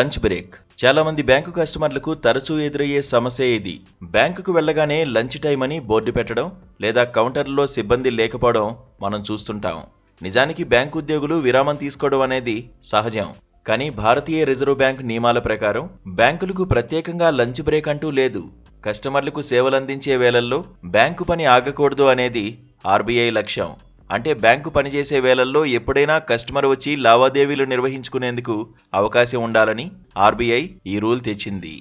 Lunch break. చాలా మంది bank కస్టమర్లకు తరచూ ఎదురయ్యే సమస్య ఇది. బ్యాంకుకు వెళ్లగానే లంచ్ టైం అని బోర్డు పెట్టడం లేదా కౌంటర్లో సిబ్బంది లేకపోవడం మనం చూస్తుంటాం. నిజానికి బ్యాంకు ఉద్యోగులు విరామం తీసుకోవడం అనేది సహజం. కానీ భారతీయ రిజర్వ్ బ్యాంక్ నియమాల ప్రకారం బ్యాంకులకు ప్రత్యేకంగా లంచ్ బ్రేక్ అంటూ లేదు. కస్టమర్లకు సేవలందించే వేళల్లో బ్యాంకు పని ఆగకూడదు అనేది ఆర్బీఐ లక్ష్యం. అంటే బ్యాంకు పనిచేసే వేళల్లో ఎప్పుడైనా కస్టమర్ వచ్చి లావాదేవీలు నిర్వహించుకునేందుకు అవకాశం ఉండాలని ఆర్బీఐ ఈ రూల్ తెచ్చింది.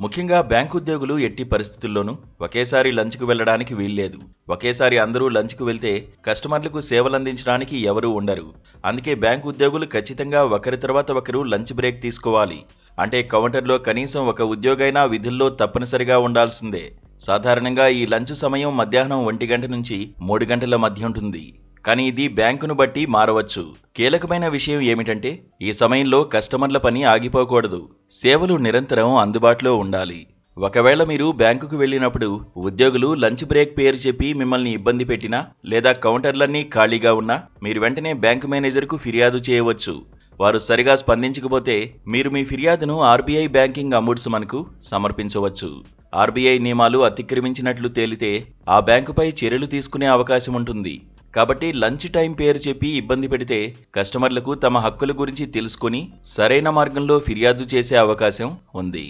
ముఖ్యంగా బ్యాంకు ఉద్యోగులు ఎట్టి పరిస్థితుల్లోనూ ఒకేసారి లంచ్కు వెళ్లడానికి వీల్లేదు. ఒకేసారి అందరూ లంచ్కు వెళ్తే కస్టమర్లకు సేవలందించడానికి ఎవరూ ఉండరు. అందుకే బ్యాంకు ఉద్యోగులు ఖచ్చితంగా ఒకరి తర్వాత ఒకరు లంచ్ బ్రేక్ తీసుకోవాలి. అంటే కౌంటర్లో కనీసం ఒక ఉద్యోగైనా విధుల్లో తప్పనిసరిగా ఉండాల్సిందే. సాధారణంగా ఈ లంచ్ సమయం మధ్యాహ్నం 1 గంట నుంచి 3 గంటల మధ్య ఉంటుంది. కానీ ఇది బ్యాంకును బట్టి మారవచ్చు. కీలకమైన విషయం ఏమిటంటే ఈ సమయంలో కస్టమర్ల పని ఆగిపోకూడదు. సేవలు నిరంతరం అందుబాటులో ఉండాలి. ఒకవేళ మీరు బ్యాంకుకు వెళ్ళినప్పుడు ఉద్యోగులు లంచ్ బ్రేక్ పేరు చెప్పి మిమ్మల్ని ఇబ్బంది పెట్టినా లేదా కౌంటర్లన్నీ ఖాళీగా ఉన్నా మీరు వెంటనే బ్యాంకు మేనేజర్కు ఫిర్యాదు చేయవచ్చు. వారు సరిగా స్పందించకపోతే మీరు మీ ఫిర్యాదును ఆర్బీఐ బ్యాంకింగ్ అంబుడ్స్మన్కు సమర్పించవచ్చు. ఆర్బీఐ నియమాలు అతిక్రమించినట్లు తేలితే ఆ బ్యాంకుపై చర్యలు తీసుకునే అవకాశం ఉంటుంది. కాబట్టి లంచ్ టైం పేరు చెప్పి ఇబ్బంది పెడితే కస్టమర్లకు తమ హక్కుల గురించి తెలుసుకుని సరైన మార్గంలో ఫిర్యాదు చేసే అవకాశం ఉంది.